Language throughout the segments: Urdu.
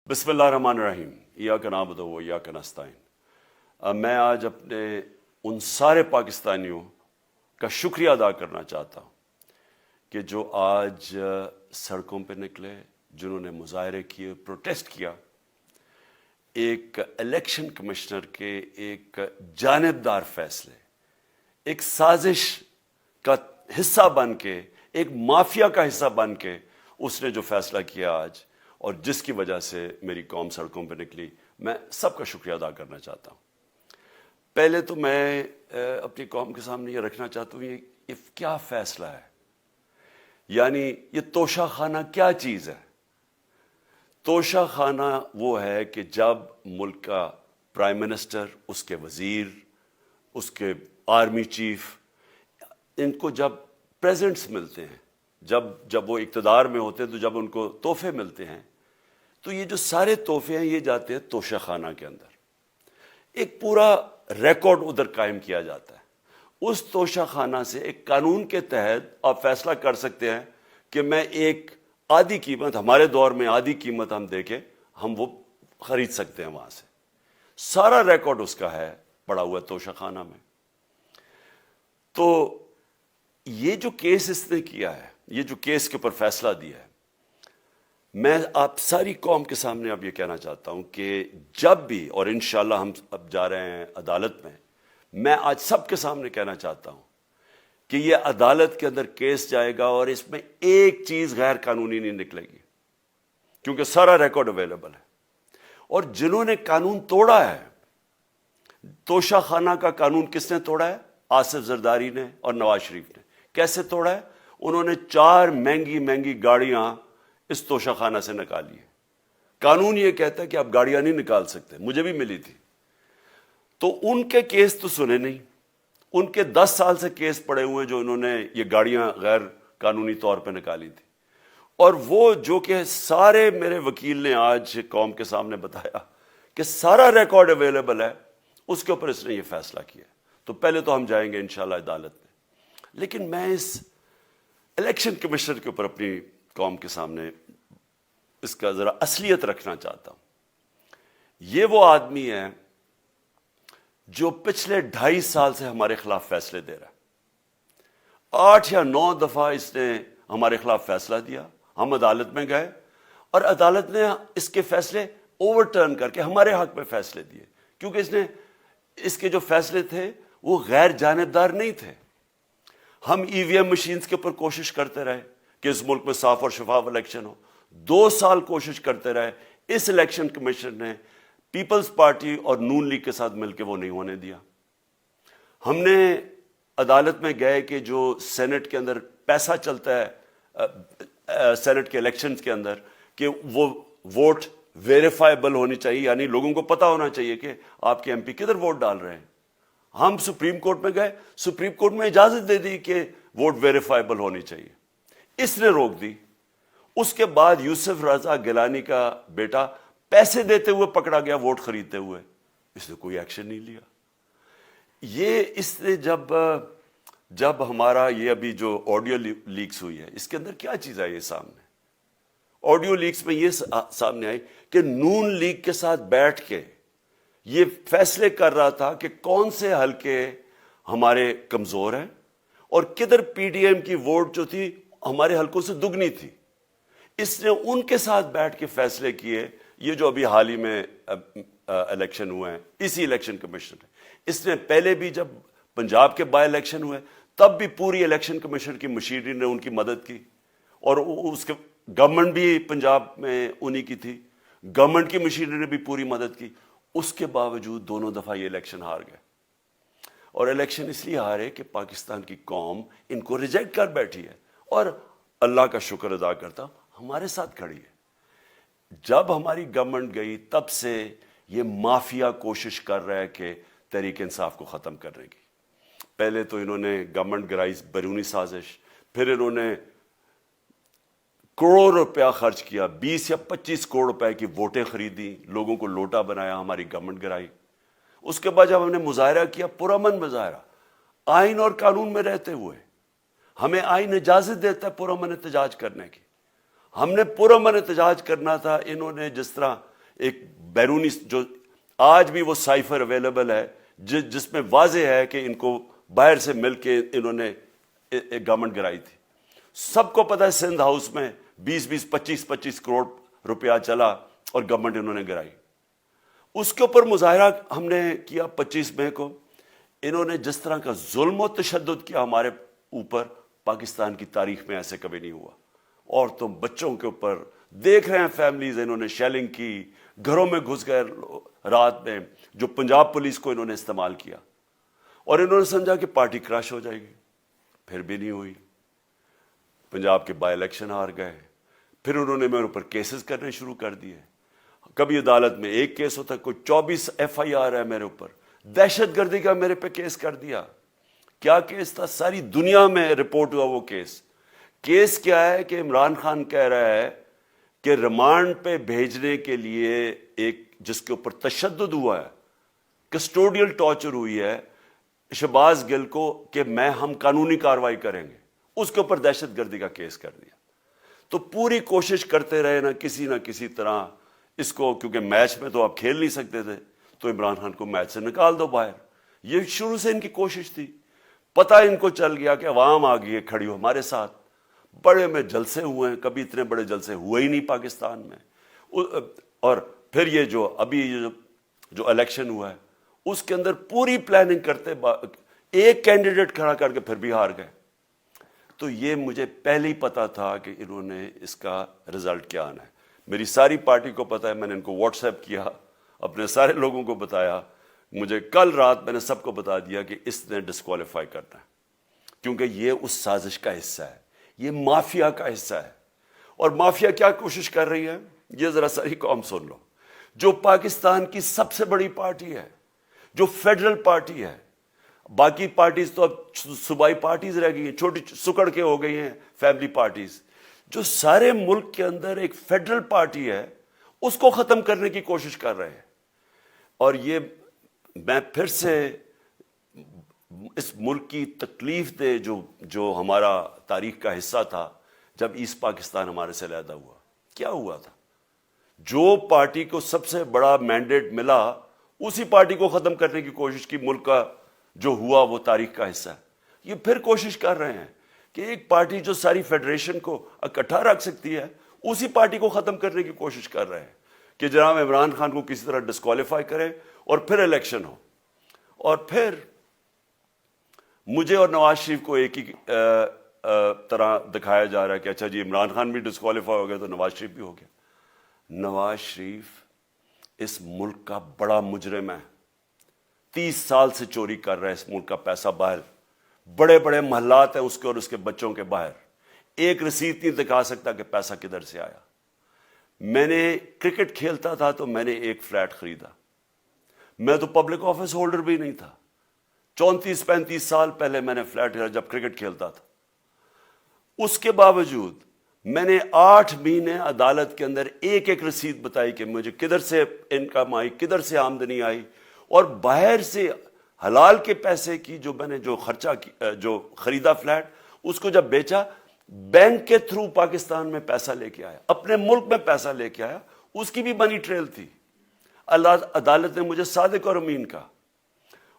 بسم اللہ الرحمن الرحیم ایاک نعبد و ایاک نستعین۔ میں آج اپنے ان سارے پاکستانیوں کا شکریہ ادا کرنا چاہتا ہوں کہ جو آج سڑکوں پہ نکلے، جنہوں نے مظاہرے کیے، پروٹیسٹ کیا، ایک الیکشن کمشنر کے ایک جانبدار فیصلے، ایک سازش کا حصہ بن کے، ایک مافیا کا حصہ بن کے اس نے جو فیصلہ کیا آج، اور جس کی وجہ سے میری قوم سڑکوں پہ نکلی، میں سب کا شکریہ ادا کرنا چاہتا ہوں۔ پہلے تو میں اپنی قوم کے سامنے یہ رکھنا چاہتا ہوں یہ کیا فیصلہ ہے، یعنی یہ توشہ خانہ کیا چیز ہے؟ توشہ خانہ وہ ہے کہ جب ملک کا پرائم منسٹر، اس کے وزیر، اس کے آرمی چیف، ان کو جب پریزنٹس ملتے ہیں، جب وہ اقتدار میں ہوتے ہیں، تو جب ان کو تحفے ملتے ہیں، تو یہ جو سارے تحفے ہیں یہ جاتے ہیں توشہ خانہ کے اندر۔ ایک پورا ریکارڈ ادھر قائم کیا جاتا ہے۔ اس توشہ خانہ سے ایک قانون کے تحت آپ فیصلہ کر سکتے ہیں کہ میں ایک آدھی قیمت، ہمارے دور میں آدھی قیمت ہم دے کے ہم وہ خرید سکتے ہیں وہاں سے۔ سارا ریکارڈ اس کا ہے پڑا ہوا ہے توشہ خانہ میں۔ تو یہ جو کیس اس نے کیا ہے، یہ جو کیس کے اوپر فیصلہ دیا ہے، میں آپ ساری قوم کے سامنے اب یہ کہنا چاہتا ہوں کہ جب بھی، اور انشاءاللہ ہم اب جا رہے ہیں عدالت میں آج سب کے سامنے کہنا چاہتا ہوں کہ یہ عدالت کے اندر کیس جائے گا اور اس میں ایک چیز غیر قانونی نہیں نکلے گی، کیونکہ سارا ریکارڈ اویلیبل ہے۔ اور جنہوں نے قانون توڑا ہے، توشہ خانہ کا قانون کس نے توڑا ہے؟ آصف زرداری نے اور نواز شریف نے۔ کیسے توڑا ہے؟ انہوں نے 4 مہنگی گاڑیاں اس توشہ خانہ سے نکالی ہے۔ قانون یہ کہتا ہے کہ آپ گاڑیاں نہیں نکال سکتے، مجھے بھی ملی تھی۔ تو ان کے کیس تو سنے نہیں، ان کے 10 سال سے کیس پڑے ہوئے ہیں جو انہوں نے یہ گاڑیاں غیر قانونی طور پہ نکالی تھی۔ اور وہ جو کہ سارے میرے وکیل نے آج قوم کے سامنے بتایا کہ سارا ریکارڈ اویلیبل ہے، اس کے اوپر اس نے یہ فیصلہ کیا۔ تو پہلے تو ہم جائیں گے انشاءاللہ عدالت میں، لیکن میں اس الیکشن کمیشنر کے اوپر اپنی قوم کے سامنے اس کا ذرا اصلیت رکھنا چاہتا ہوں۔ یہ وہ آدمی ہے جو پچھلے 2.5 سال سے ہمارے خلاف فیصلے دے رہا ہے۔ 8 یا 9 دفعہ اس نے ہمارے خلاف فیصلہ دیا، ہم عدالت میں گئے اور عدالت نے اس کے فیصلے اوور ٹرن کر کے ہمارے حق میں فیصلے دیے، کیونکہ اس کے جو فیصلے تھے وہ غیر جانبدار نہیں تھے۔ ہم ای وی ایم مشینز کے اوپر کوشش کرتے رہے کہ اس ملک میں صاف اور شفاف الیکشن ہو، 2 سال کوشش کرتے رہے۔ اس الیکشن کمیشن نے پیپلز پارٹی اور نون لیگ کے ساتھ مل کے وہ نہیں ہونے دیا۔ ہم نے عدالت میں گئے کہ جو سینٹ کے اندر پیسہ چلتا ہے، سینٹ کے الیکشنز کے اندر، کہ وہ ووٹ ویریفائبل ہونی چاہیے، یعنی لوگوں کو پتہ ہونا چاہیے کہ آپ کے ایم پی کدھر ووٹ ڈال رہے ہیں۔ ہم سپریم کورٹ میں گئے، سپریم کورٹ میں اجازت دے دی کہ ووٹ ویریفائبل ہونی چاہیے، اس نے روک دی۔ اس کے بعد یوسف رضا گیلانی کا بیٹا پیسے دیتے ہوئے پکڑا گیا ووٹ خریدتے ہوئے، اس نے کوئی ایکشن نہیں لیا۔ یہ اس نے جب ہمارا یہ ابھی جو آڈیو لیکس ہوئی ہے، اس کے اندر کیا چیز آئی ہے سامنے؟ آڈیو لیکس میں یہ سامنے آئی کہ نون لیگ کے ساتھ بیٹھ کے یہ فیصلے کر رہا تھا کہ کون سے حلقے ہمارے کمزور ہیں اور کدھر پی ڈی ایم کی ووٹ جو تھی ہمارے حلقوں سے دگنی تھی۔ اس نے ان کے ساتھ بیٹھ کے فیصلے کیے۔ یہ جو ابھی حال ہی میں الیکشن ہوئے ہیں، اسی الیکشن کمیشن نے، اس نے پہلے بھی جب پنجاب کے بائی الیکشن ہوئے تب بھی پوری الیکشن کمیشن کی مشینری نے ان کی مدد کی، اور اس کے گورنمنٹ بھی پنجاب میں انہی کی تھی، گورنمنٹ کی مشینری نے بھی پوری مدد کی۔ اس کے باوجود دونوں دفعہ یہ الیکشن ہار گئے، اور الیکشن اس لیے ہارے کہ پاکستان کی قوم ان کو ریجیکٹ کر بیٹھی ہے، اور اللہ کا شکر ادا کرتا ہوں ہمارے ساتھ کھڑی ہے۔ جب ہماری گورنمنٹ گئی تب سے یہ مافیا کوشش کر رہا ہے کہ تحریک انصاف کو ختم کرنے کی۔ پہلے تو انہوں نے گورنمنٹ گرائی بیرونی سازش، پھر انہوں نے کروڑ روپیہ خرچ کیا، 20 یا 25 کروڑ روپے کی ووٹیں خریدی، لوگوں کو لوٹا بنایا، ہماری گورنمنٹ گرائی۔ اس کے بعد جب ہم نے مظاہرہ کیا، پرامن مظاہرہ، آئین اور قانون میں رہتے ہوئے، ہمیں آئین اجازت دیتا ہے پرامن احتجاج کرنے کی، ہم نے پرامن احتجاج کرنا تھا۔ انہوں نے جس طرح ایک بیرونی جو آج بھی وہ سائفر اویلیبل ہے جس میں واضح ہے کہ ان کو باہر سے مل کے انہوں نے ایک گورنمنٹ گرائی تھی. سب کو پتہ ہے سندھ ہاؤس میں 20-25 کروڑ روپیہ چلا اور گورنمنٹ انہوں نے گرائی. اس کے اوپر مظاہرہ ہم نے کیا 25 مئی کو. انہوں نے جس طرح کا ظلم و تشدد کیا ہمارے اوپر پاکستان کی تاریخ میں ایسے کبھی نہیں ہوا. عورتوں بچوں کے اوپر دیکھ رہے ہیں فیملیز, انہوں نے شیلنگ کی, گھروں میں گھس گئے رات میں, جو پنجاب پولیس کو انہوں نے استعمال کیا, اور انہوں نے سمجھا کہ پارٹی کراش ہو جائے گی. پھر بھی نہیں ہوئی. پنجاب کے بائی الیکشن ہار گئے. پھر انہوں نے میرے اوپر کیسز کرنے شروع کر دیے. کبھی عدالت میں ایک کیس ہوتا, کوئی 24 FIR ہے میرے اوپر. دہشت گردی کا میرے پہ کیس کر دیا. کیا کیس تھا؟ ساری دنیا میں رپورٹ ہوا وہ کیس. کیس کیا ہے کہ عمران خان کہہ رہا ہے کہ ریمانڈ پہ بھیجنے کے لیے ایک جس کے اوپر تشدد ہوا ہے, کسٹوڈیل ٹارچر ہوئی ہے شہباز گل کو, کہ ہم قانونی کارروائی کریں گے. اس کے اوپر دہشت گردی کا کیس کر دیا. تو پوری کوشش کرتے رہے نہ کسی طرح اس کو, کیونکہ میچ میں تو آپ کھیل نہیں سکتے تھے, تو عمران خان کو میچ سے نکال دو باہر. یہ شروع سے ان کی کوشش تھی. پتہ ان کو چل گیا کہ عوام آ گئی ہے کھڑی ہو ہمارے ساتھ. بڑے میں جلسے ہوئے ہیں, کبھی اتنے بڑے جلسے ہوئے ہی نہیں پاکستان میں. اور پھر یہ جو ابھی جو الیکشن ہوا ہے اس کے اندر پوری پلاننگ کرتے, ایک کینڈیڈیٹ کھڑا کر کے پھر بھی ہار گئے. تو یہ مجھے پہلے ہی پتا تھا کہ انہوں نے اس کا رزلٹ کیا آنا ہے. میری ساری پارٹی کو پتا ہے, میں نے ان کو واٹس ایپ کیا, اپنے سارے لوگوں کو بتایا. مجھے کل رات میں نے سب کو بتا دیا کہ اس نے ڈسکوالیفائی کرنا ہے, کیونکہ یہ اس سازش کا حصہ ہے, یہ مافیا کا حصہ ہے. اور مافیا کیا کوشش کر رہی ہے یہ ذرا ساری قوم سن لو. جو پاکستان کی سب سے بڑی پارٹی ہے, جو فیڈرل پارٹی ہے, باقی پارٹیز تو اب صوبائی پارٹیز رہ گئی ہیں, چھوٹی سکڑ کے ہو گئی ہیں فیملی پارٹیز. جو سارے ملک کے اندر ایک فیڈرل پارٹی ہے اس کو ختم کرنے کی کوشش کر رہے ہیں. اور یہ میں پھر سے اس ملک کی تکلیف دے جو ہمارا تاریخ کا حصہ تھا, جب ایسٹ پاکستان ہمارے سے علیحدہ ہوا, کیا ہوا تھا؟ جو پارٹی کو سب سے بڑا مینڈیٹ ملا اسی پارٹی کو ختم کرنے کی کوشش کی. ملک کا جو ہوا وہ تاریخ کا حصہ ہے. یہ پھر کوشش کر رہے ہیں کہ ایک پارٹی جو ساری فیڈریشن کو اکٹھا رکھ سکتی ہے اسی پارٹی کو ختم کرنے کی کوشش کر رہے ہیں کہ جناب عمران خان کو کسی طرح ڈسکوالیفائی کرے اور پھر الیکشن ہو. اور پھر مجھے اور نواز شریف کو ایک ہی طرح دکھایا جا رہا ہے کہ اچھا جی عمران خان بھی ڈسکوالیفائی ہو گیا تو نواز شریف بھی ہو گیا. نواز شریف اس ملک کا بڑا مجرم ہے. 30 سال سے چوری کر رہا ہے اس ملک کا پیسہ باہر. بڑے بڑے محلات ہیں اس کے اور اس کے بچوں کے باہر. ایک رسید نہیں دکھا سکتا کہ پیسہ کدھر سے آیا. میں نے کرکٹ کھیلتا تھا تو میں نے ایک فلیٹ خریدا. میں تو پبلک آفس ہولڈر بھی نہیں تھا. 34-35 سال پہلے میں نے فلیٹ خریدا جب کرکٹ کھیلتا تھا. اس کے باوجود میں نے 8 مہینے عدالت کے اندر ایک ایک رسید بتائی کہ مجھے کدھر سے انکم آئی, کدھر سے آمدنی آئی, اور باہر سے حلال کے پیسے کی جو میں نے جو خرچہ جو خریدا فلیٹ, اس کو جب بیچا بینک کے تھرو پاکستان میں پیسہ لے کے آیا, اپنے ملک میں پیسہ لے کے آیا. اس کی بھی منی ٹریل تھی. عدالت نے مجھے صادق اور امین کہا,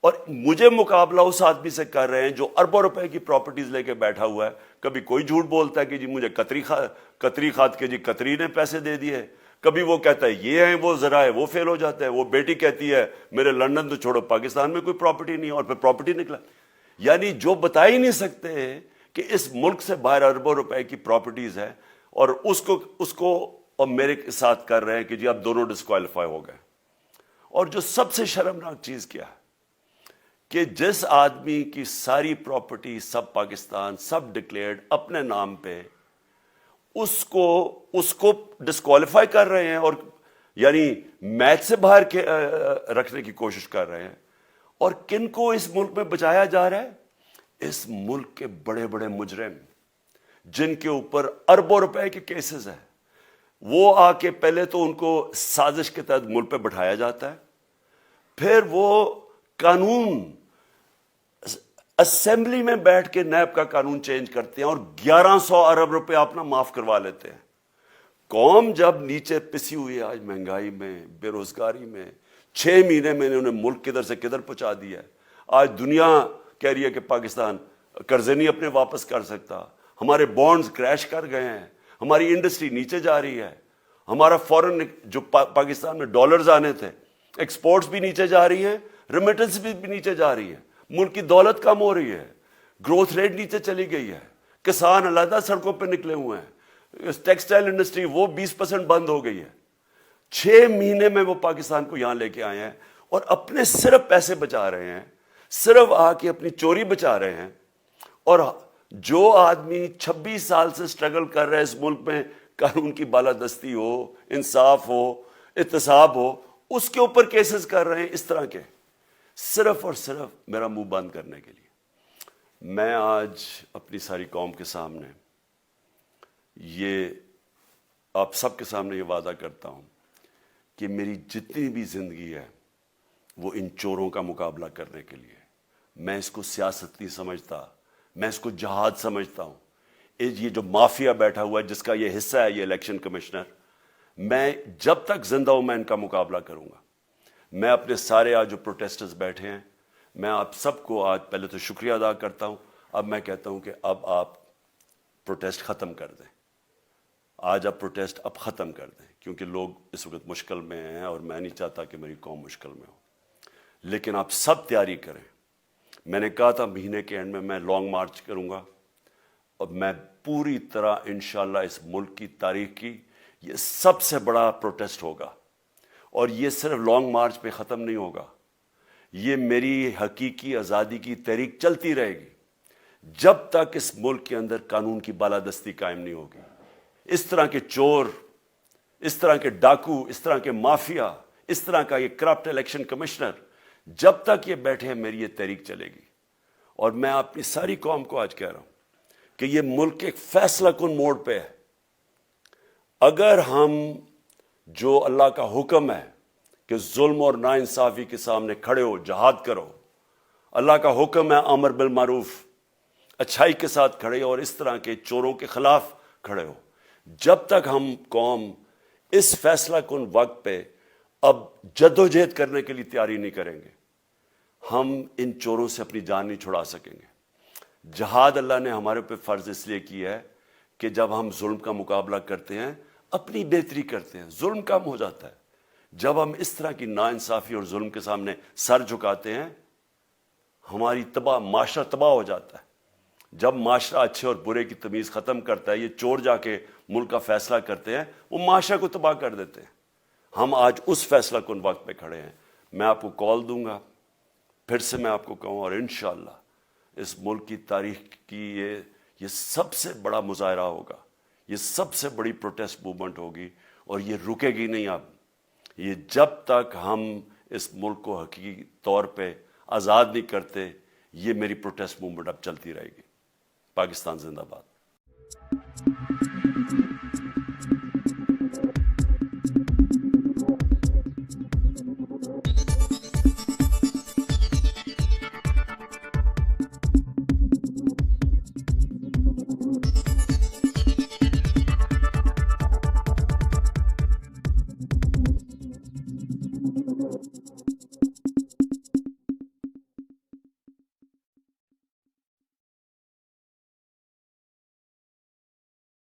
اور مجھے مقابلہ اس آدمی سے کر رہے ہیں جو اربوں روپے کی پراپرٹیز لے کے بیٹھا ہوا ہے. کبھی کوئی جھوٹ بولتا ہے کہ جی مجھے قطری کھاد کے جی قطری نے پیسے دے دیے, کبھی وہ کہتا ہے یہ ہیں وہ ذرائع, وہ فیل ہو جاتا ہے. وہ بیٹی کہتی ہے میرے لندن تو چھوڑو پاکستان میں کوئی پراپرٹی نہیں, اور پھر پراپرٹی نکلا. یعنی جو بتا ہی نہیں سکتے کہ اس ملک سے باہر اربوں روپے کی پراپرٹیز ہے, اور اس کو اور میرے ساتھ کر رہے ہیں کہ جی اب دونوں ڈسکوالیفائی ہو گئے. اور جو سب سے شرمناک چیز کیا ہے کہ جس آدمی کی ساری پراپرٹی سب پاکستان سب ڈکلیئرڈ اپنے نام پہ, اس کو ڈسکوالیفائی کر رہے ہیں, اور یعنی میچ سے باہر رکھنے کی کوشش کر رہے ہیں. اور کن کو اس ملک میں بچایا جا رہا ہے؟ اس ملک کے بڑے بڑے مجرم جن کے اوپر اربوں روپے کے کیسز ہیں, وہ آ کے پہلے تو ان کو سازش کے تحت ملک پہ بٹھایا جاتا ہے, پھر وہ قانون اسمبلی میں بیٹھ کے نیب کا قانون چینج کرتے ہیں اور 1100 ارب روپے اپنا معاف کروا لیتے ہیں. قوم جب نیچے پسی ہوئی ہے آج مہنگائی میں, بے روزگاری میں, 6 مہینے میں انہوں نے ملک کدھر سے کدھر پہنچا دیا ہے. آج دنیا کہہ رہی ہے کہ پاکستان قرضے نہیں اپنے واپس کر سکتا, ہمارے بانڈز کریش کر گئے ہیں, ہماری انڈسٹری نیچے جا رہی ہے, ہمارا فورن جو پاکستان میں ڈالرز آنے تھے ایکسپورٹس بھی نیچے جا رہی ہیں, ریمیٹنس بھی نیچے جا رہی ہے, ملک کی دولت کم ہو رہی ہے, گروتھ ریٹ نیچے چلی گئی ہے, کسان علیحدہ سڑکوں پہ نکلے ہوئے ہیں, ٹیکسٹائل انڈسٹری وہ 20% بند ہو گئی ہے. 6 مہینے میں وہ پاکستان کو یہاں لے کے آئے ہیں اور اپنے صرف پیسے بچا رہے ہیں, صرف آ کے اپنی چوری بچا رہے ہیں. اور جو آدمی 26 سال سے سٹرگل کر رہے ہیں اس ملک میں, قانون کی بالادستی ہو, انصاف ہو, احتساب ہو, اس کے اوپر کیسز کر رہے ہیں اس طرح کے, صرف اور صرف میرا منہ بند کرنے کے لیے. میں آج اپنی ساری قوم کے سامنے یہ آپ سب کے سامنے یہ وعدہ کرتا ہوں کہ میری جتنی بھی زندگی ہے وہ ان چوروں کا مقابلہ کرنے کے لیے. میں اس کو سیاست نہیں سمجھتا, میں اس کو جہاد سمجھتا ہوں. یہ جو مافیا بیٹھا ہوا ہے جس کا یہ حصہ ہے یہ الیکشن کمشنر, میں جب تک زندہ ہوں میں ان کا مقابلہ کروں گا. میں اپنے سارے آج جو پروٹیسٹرز بیٹھے ہیں, میں آپ سب کو آج پہلے تو شکریہ ادا کرتا ہوں. اب میں کہتا ہوں کہ اب آپ پروٹیسٹ ختم کر دیں. آج آپ پروٹیسٹ اب ختم کر دیں, کیونکہ لوگ اس وقت مشکل میں ہیں اور میں نہیں چاہتا کہ میری قوم مشکل میں ہو. لیکن آپ سب تیاری کریں. میں نے کہا تھا مہینے کے اینڈ میں لانگ مارچ کروں گا, اور میں پوری طرح انشاءاللہ اس ملک کی تاریخ کی یہ سب سے بڑا پروٹیسٹ ہوگا. اور یہ صرف لانگ مارچ پہ ختم نہیں ہوگا, یہ میری حقیقی آزادی کی تحریک چلتی رہے گی جب تک اس ملک کے اندر قانون کی بالادستی قائم نہیں ہوگی. اس طرح کے چور, اس طرح کے ڈاکو, اس طرح کے مافیا, اس طرح کا یہ کرپٹ الیکشن کمشنر, جب تک یہ بیٹھے ہیں میری یہ تحریک چلے گی. اور میں اپنی ساری قوم کو آج کہہ رہا ہوں کہ یہ ملک ایک فیصلہ کن موڑ پہ ہے. اگر ہم جو اللہ کا حکم ہے کہ ظلم اور ناانصافی کے سامنے کھڑے ہو, جہاد کرو, اللہ کا حکم ہے امر بالمعروف, اچھائی کے ساتھ کھڑے ہو اور اس طرح کے چوروں کے خلاف کھڑے ہو, جب تک ہم قوم اس فیصلہ کن وقت پہ اب جدوجہد کرنے کے لیے تیاری نہیں کریں گے, ہم ان چوروں سے اپنی جان نہیں چھڑا سکیں گے. جہاد اللہ نے ہمارے پہ فرض اس لیے کیا ہے کہ جب ہم ظلم کا مقابلہ کرتے ہیں اپنی بہتری کرتے ہیں, ظلم کم ہو جاتا ہے. جب ہم اس طرح کی ناانصافی اور ظلم کے سامنے سر جھکاتے ہیں ہماری معاشرہ تباہ ہو جاتا ہے. جب معاشرہ اچھے اور برے کی تمیز ختم کرتا ہے, یہ چور جا کے ملک کا فیصلہ کرتے ہیں, وہ معاشرہ کو تباہ کر دیتے ہیں. ہم آج اس فیصلہ کن وقت پہ کھڑے ہیں. میں آپ کو کال دوں گا, پھر سے میں آپ کو کہوں, اور انشاءاللہ اس ملک کی تاریخ کی یہ سب سے بڑا مظاہرہ ہوگا, یہ سب سے بڑی پروٹیسٹ موومنٹ ہوگی, اور یہ رکے گی نہیں. اب یہ جب تک ہم اس ملک کو حقیقی طور پہ آزاد نہیں کرتے, یہ میری پروٹیسٹ موومنٹ اب چلتی رہے گی. پاکستان زندہ باد.